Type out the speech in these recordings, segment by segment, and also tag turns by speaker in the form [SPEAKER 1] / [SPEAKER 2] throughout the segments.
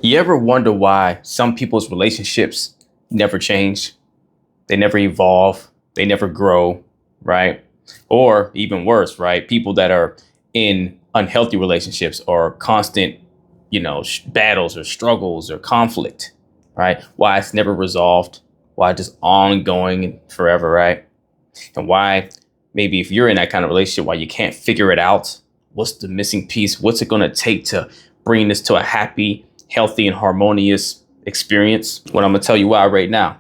[SPEAKER 1] You ever wonder why some people's relationships never change? They never evolve, they never grow, right? Or even worse, right? People that are in unhealthy relationships or constant, battles or struggles or conflict, right? Why it's never resolved, why it's just ongoing and forever, right? And why maybe if you're in that kind of relationship, why you can't figure it out. What's the missing piece? What's it going to take to bring this to a happy, healthy, and harmonious experience? Well, I'm going to tell you why right now.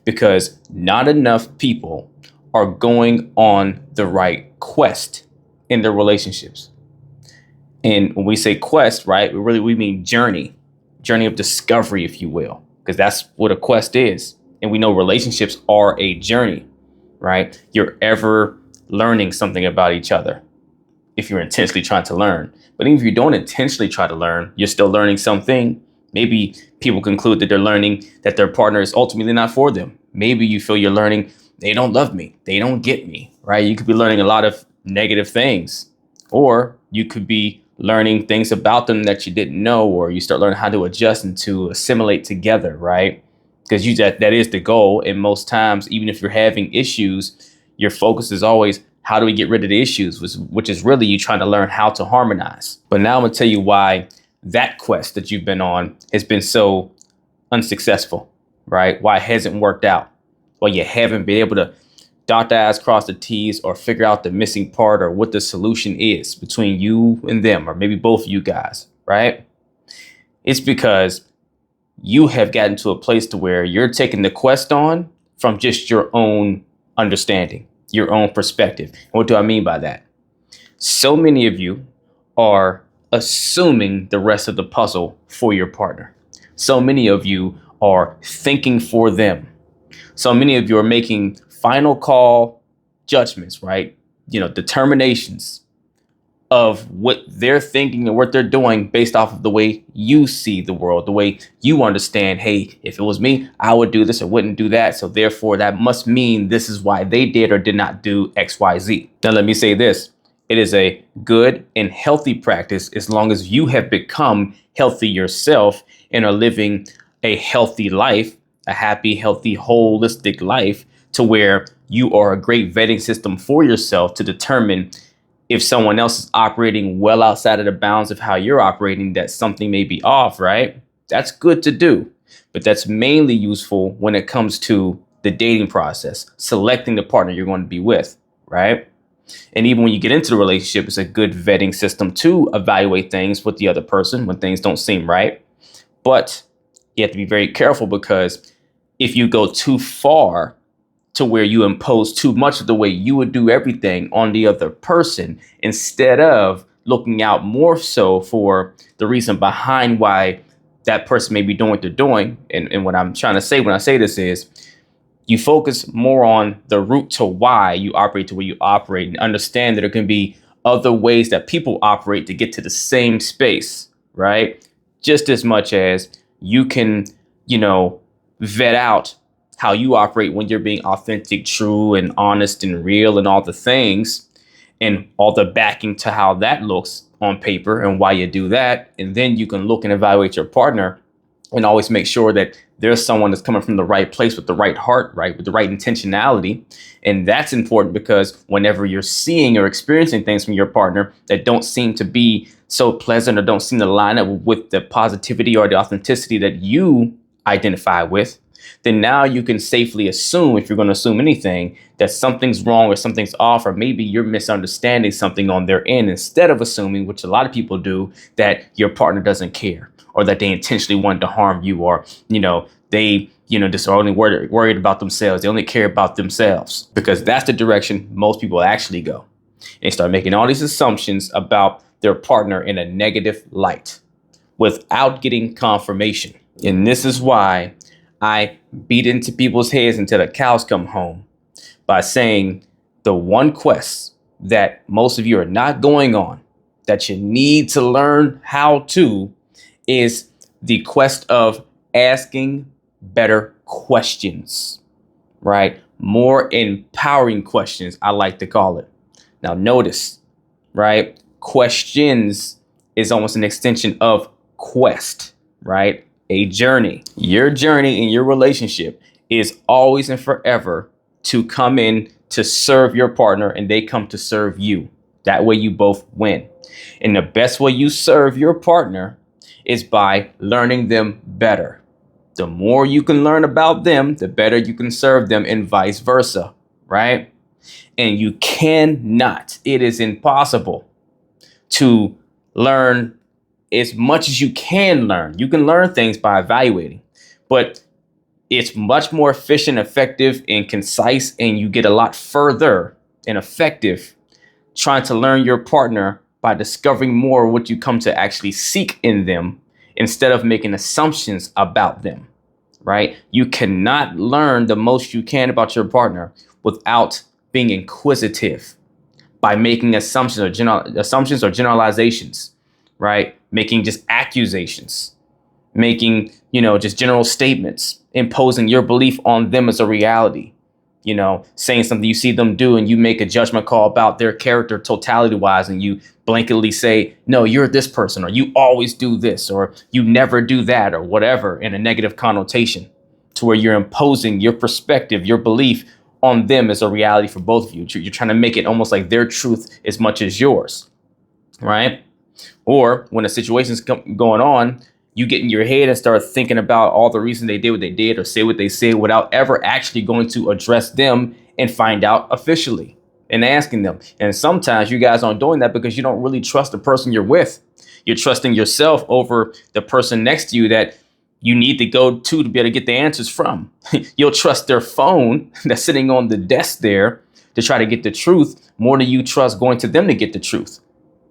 [SPEAKER 1] Because not enough people are going on the right quest in their relationships. And when we say quest, right, we mean journey of discovery, if you will, because that's what a quest is. And we know relationships are a journey, right? You're ever learning something about each other if you're intentionally trying to learn. But even if you don't intentionally try to learn, you're still learning something. Maybe people conclude that they're learning that their partner is ultimately not for them. Maybe you feel you're learning they don't love me, they don't get me, right? You could be learning a lot of negative things, or you could be learning things about them that you didn't know, or you start learning how to adjust and to assimilate together, right? Because that is the goal. And most times, even if you're having issues, your focus is always how do we get rid of the issues, which is really you trying to learn how to harmonize. But now I'm gonna tell you why that quest that you've been on has been so unsuccessful, right? Why it hasn't worked out. Why you haven't been able to dot the I's, cross the T's, or figure out the missing part or what the solution is between you and them, or maybe both of you guys, right? It's because you have gotten to a place to where you're taking the quest on from just your own understanding, your own perspective. And what do I mean by that? So many of you are assuming the rest of the puzzle for your partner. So many of you are thinking for them. So many of you are making final call judgments, right? Determinations of what they're thinking and what they're doing based off of the way you see the world, the way you understand, hey, if it was me, I would do this or wouldn't do that. So therefore, that must mean this is why they did or did not do X, Y, Z. Now, let me say this. It is a good and healthy practice as long as you have become healthy yourself and are living a healthy life, a happy, healthy, holistic life, to where you are a great vetting system for yourself to determine if someone else is operating well outside of the bounds of how you're operating, that something may be off, right? That's good to do, but that's mainly useful when it comes to the dating process, selecting the partner you're going to be with, right? And even when you get into the relationship, it's a good vetting system to evaluate things with the other person when things don't seem right. But you have to be very careful, because if you go too far to where you impose too much of the way you would do everything on the other person, instead of looking out more so for the reason behind why that person may be doing what they're doing. And what I'm trying to say when I say this is you focus more on the root to why you operate the way you operate, and understand that there can be other ways that people operate to get to the same space, right? Just as much as you can, vet out how you operate when you're being authentic, true, and honest and real and all the things, and all the backing to how that looks on paper and why you do that. And then you can look and evaluate your partner and always make sure that there's someone that's coming from the right place with the right heart, right, with the right intentionality. And that's important, because whenever you're seeing or experiencing things from your partner that don't seem to be so pleasant or don't seem to line up with the positivity or the authenticity that you identify with, then now you can safely assume, if you're going to assume anything, that something's wrong or something's off, or maybe you're misunderstanding something on their end, instead of assuming, which a lot of people do, that your partner doesn't care, or that they intentionally wanted to harm you, or, they, just are only worried about themselves. They only care about themselves, because that's the direction most people actually go. And they start making all these assumptions about their partner in a negative light without getting confirmation. And this is why I beat into people's heads until the cows come home, by saying the one quest that most of you are not going on, that you need to learn how to, is the quest of asking better questions, right? More empowering questions, I like to call it. Now notice, right? Questions is almost an extension of quest, right? A journey. Your journey in your relationship is always and forever to come in to serve your partner and they come to serve you. That way you both win. And the best way you serve your partner is by learning them better. The more you can learn about them, the better you can serve them, and vice versa, right? And you cannot, it is impossible to learn as much as you can learn. You can learn things by evaluating, but it's much more efficient, effective, and concise, and you get a lot further and effective trying to learn your partner by discovering more of what you come to actually seek in them instead of making assumptions about them, right? You cannot learn the most you can about your partner without being inquisitive, by making assumptions or generalizations, right? Making just accusations, making, just general statements, imposing your belief on them as a reality, saying something you see them do and you make a judgment call about their character totality wise. And you blanketly say, no, you're this person, or you always do this, or you never do that, or whatever, in a negative connotation, to where you're imposing your perspective, your belief on them as a reality for both of you. You're trying to make it almost like their truth as much as yours, right? Or when a situation's going on, you get in your head and start thinking about all the reasons they did what they did or say what they said without ever actually going to address them and find out officially and asking them. And sometimes you guys aren't doing that because you don't really trust the person you're with. You're trusting yourself over the person next to you that you need to go to be able to get the answers from. You'll trust their phone that's sitting on the desk there to try to get the truth more than you trust going to them to get the truth.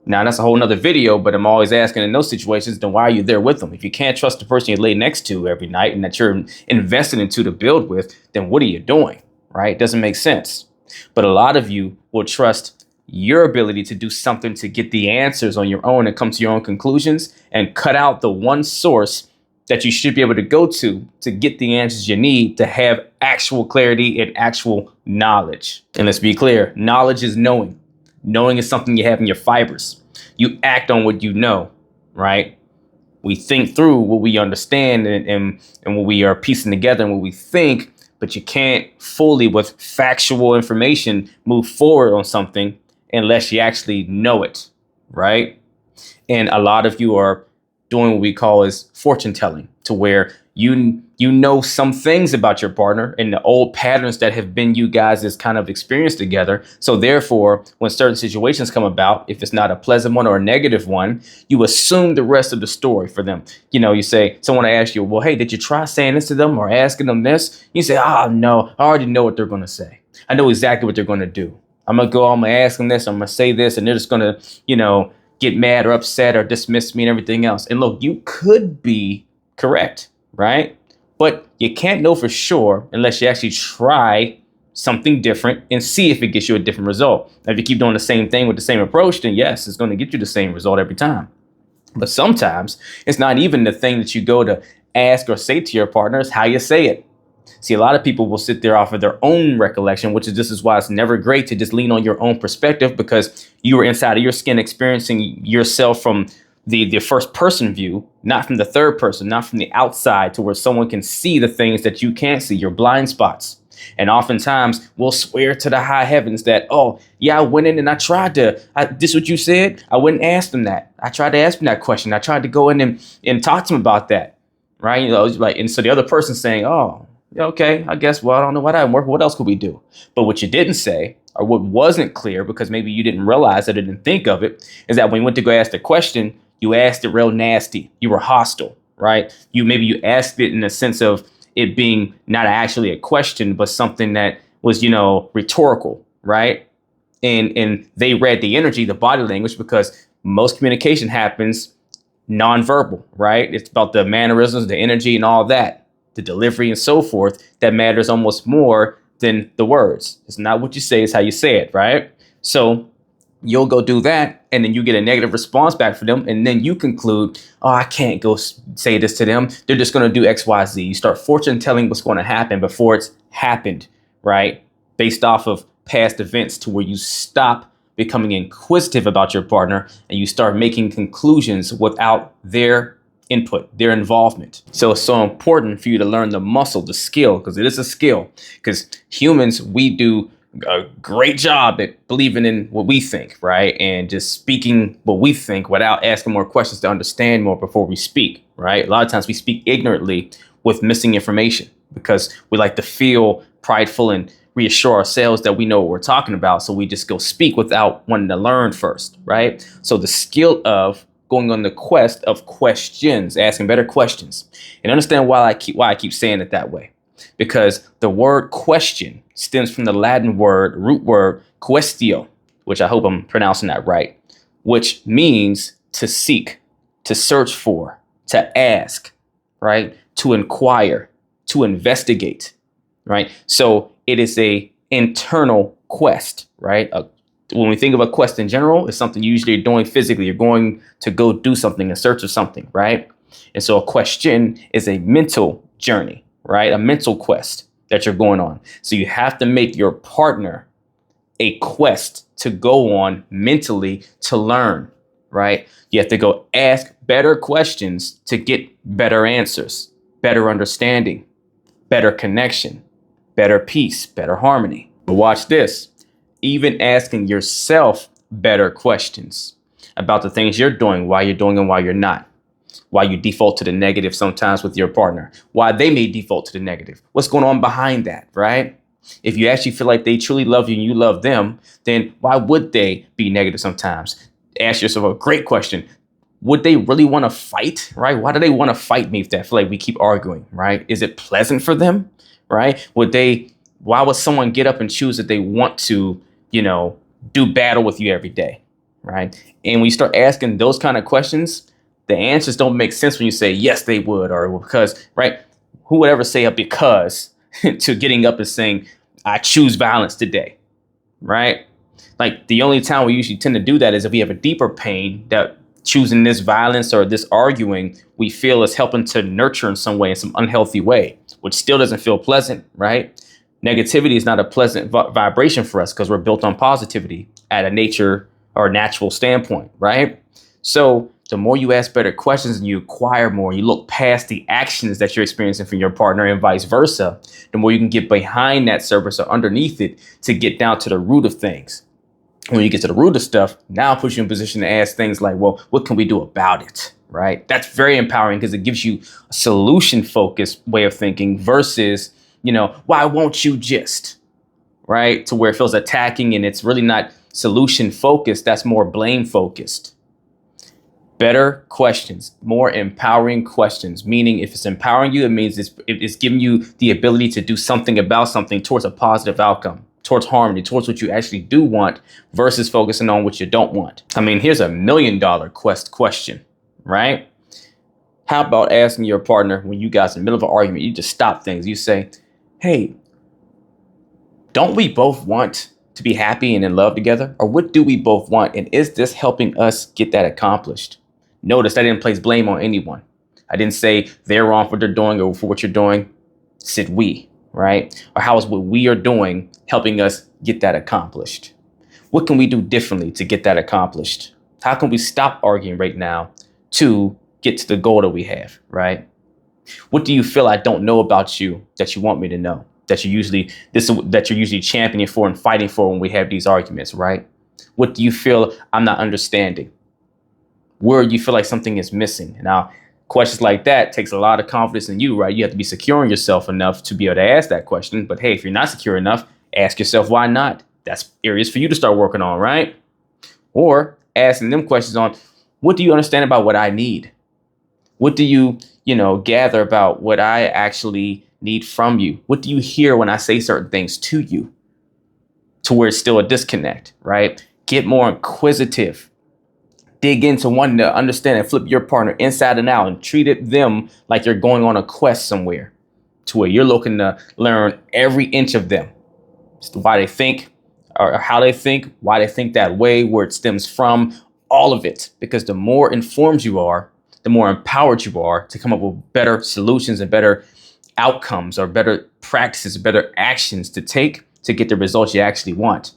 [SPEAKER 1] Now, that's a whole nother video, but I'm always asking in those situations, then why are you there with them? If you can't trust the person you lay next to every night and that you're invested into to build with, then what are you doing, right? It doesn't make sense. But a lot of you will trust your ability to do something to get the answers on your own and come to your own conclusions and cut out the one source that you should be able to go to get the answers you need to have actual clarity and actual knowledge. And let's be clear, knowledge is knowing. Knowing is something you have in your fibers. You act on what you know, right? We think through what we understand and what we are piecing together and what we think, but you can't fully, with factual information, move forward on something unless you actually know it, right? And a lot of you are doing what we call is fortune telling, to where you know some things about your partner and the old patterns that have been you guys' kind of experience together. So therefore, when certain situations come about, if it's not a pleasant one or a negative one, you assume the rest of the story for them. You say, someone asks you, well, hey, did you try saying this to them or asking them this? You say, oh, no, I already know what they're going to say. I know exactly what they're going to do. I'm going to ask them this, I'm going to say this, and they're just going to, get mad or upset or dismiss me and everything else. And look, you could be correct, right? But you can't know for sure unless you actually try something different and see if it gets you a different result. Now, if you keep doing the same thing with the same approach, then yes, it's going to get you the same result every time. But sometimes it's not even the thing that you go to ask or say to your partner, it's how you say it. See, a lot of people will sit there off of their own recollection, this is why it's never great to just lean on your own perspective, because you were inside of your skin experiencing yourself from the first person view, not from the third person, not from the outside, to where someone can see the things that you can't see, your blind spots. And oftentimes we'll swear to the high heavens that, oh, yeah, I went in and I tried to, this is what you said. I went and asked them that. I tried to ask them that question. I tried to go in and talk to them about that. Right. And so the other person's saying, oh, okay, I guess, well, I don't know why that didn't work. What else could we do? But what you didn't say, or what wasn't clear, because maybe you didn't realize it or didn't think of it, is that when you went to go ask the question, you asked it real nasty. You were hostile, right? You asked it in the sense of it being not actually a question, but something that was, rhetorical, right? And they read the energy, the body language, because most communication happens nonverbal, right? It's about the mannerisms, the energy, and all that. The delivery and so forth, that matters almost more than the words. It's not what you say, it's how you say it, right? So you'll go do that, and then you get a negative response back from them, and then you conclude, oh, I can't go say this to them. They're just going to do X, Y, Z. You start fortune telling what's going to happen before it's happened, right? Based off of past events, to where you stop becoming inquisitive about your partner and you start making conclusions without their input, their involvement. So it's so important for you to learn the muscle, the skill, because it is a skill. Because humans, we do a great job at believing in what we think, right? And just speaking what we think without asking more questions to understand more before we speak, right? A lot of times we speak ignorantly with missing information because we like to feel prideful and reassure ourselves that we know what we're talking about. So we just go speak without wanting to learn first, right? So the skill of going on the quest of questions, asking better questions, and understand why I keep saying it that way. Because the word question stems from the Latin root word quaestio, which I hope I'm pronouncing that right, which means to seek, to search for, to ask, right? To inquire, to investigate, right? So it is a internal quest, right? When we think of a quest in general, it's something usually you're doing physically. You're going to go do something in search of something, right? And so a question is a mental journey, right? A mental quest that you're going on. So you have to make your partner a quest to go on mentally to learn, right? You have to go ask better questions to get better answers, better understanding, better connection, better peace, better harmony. But watch this. Even asking yourself better questions about the things you're doing, why you're doing and why you're not. Why you default to the negative sometimes with your partner, why they may default to the negative, what's going on behind that, right? If you actually feel like they truly love you and you love them, then why would they be negative sometimes? Ask yourself a great question. Would they really want to fight, right? Why do they want to fight me if they feel like we keep arguing, right? Is it pleasant for them, right? Why would someone get up and choose that they want to, do battle with you every day, right? And when you start asking those kind of questions, the answers don't make sense when you say, yes, they would, or because, right? Who would ever say a because to getting up and saying, I choose violence today, right? Like the only time we usually tend to do that is if we have a deeper pain that choosing this violence or this arguing, we feel is helping to nurture in some way, in some unhealthy way, which still doesn't feel pleasant, right? Negativity is not a pleasant vibration for us because we're built on positivity at a nature or natural standpoint, right? So the more you ask better questions and you acquire more, you look past the actions that you're experiencing from your partner and vice versa, the more you can get behind that surface or underneath it to get down to the root of things. When you get to the root of stuff, now it puts you in a position to ask things like, well, what can we do about it? Right? That's very empowering because it gives you a solution focused way of thinking versus, why won't you just, right? To where it feels attacking and it's really not solution focused. That's more blame focused. Better questions, more empowering questions, meaning if it's empowering you, it means it's giving you the ability to do something about something towards a positive outcome, towards harmony, towards what you actually do want versus focusing on what you don't want. I mean, here's $1 million question, right? How about asking your partner when you guys in the middle of an argument, you just stop things. You say, hey, don't we both want to be happy and in love together? Or what do we both want? And is this helping us get that accomplished? Notice I didn't place blame on anyone. I didn't say they're wrong for what they're doing or for what you're doing. I said we, right? Or how is what we are doing helping us get that accomplished? What can we do differently to get that accomplished? How can we stop arguing right now to get to the goal that we have, right? What do you feel I don't know about you that you want me to know? That you're usually championing for and fighting for when we have these arguments, right? What do you feel I'm not understanding? Where you feel like something is missing? Now, questions like that takes a lot of confidence in you, right? You have to be secure in yourself enough to be able to ask that question. But hey, if you're not secure enough, ask yourself why not. That's areas for you to start working on, right? Or asking them questions on, what do you understand about what I need? What do you, gather about what I actually need from you? What do you hear when I say certain things to you? To where it's still a disconnect, right? Get more inquisitive. Dig into wanting to understand and flip your partner inside and out and treat them like you're going on a quest somewhere to where you're looking to learn every inch of them. Why they think or how they think, why they think that way, where it stems from, all of it. Because the more informed you are, the more empowered you are to come up with better solutions and better outcomes or better practices, better actions to take to get the results you actually want.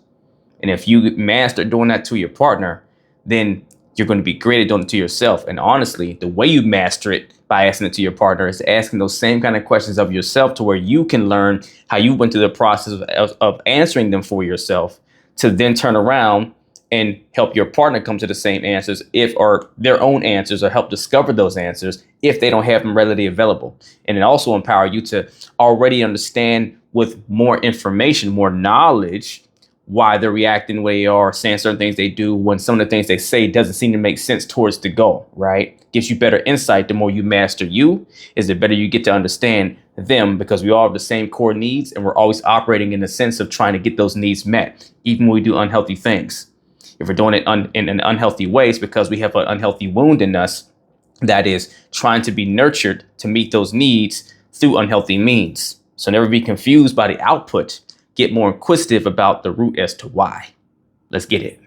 [SPEAKER 1] And if you master doing that to your partner, then you're going to be great at doing it to yourself. And honestly, the way you master it by asking it to your partner is asking those same kind of questions of yourself, to where you can learn how you went through the process of answering them for yourself, to then turn around and help your partner come to the same answers, or their own answers, or help discover those answers if they don't have them readily available. And it also empower you to already understand, with more information, more knowledge, why they're reacting the way they are, saying certain things they do, when some of the things they say doesn't seem to make sense towards the goal, right? Gives you better insight. The more you master you, is the better you get to understand them, because we all have the same core needs, and we're always operating in the sense of trying to get those needs met, even when we do unhealthy things. If we're doing it in an unhealthy way, it's because we have an unhealthy wound in us that is trying to be nurtured to meet those needs through unhealthy means. So never be confused by the output. Get more inquisitive about the root as to why. Let's get it.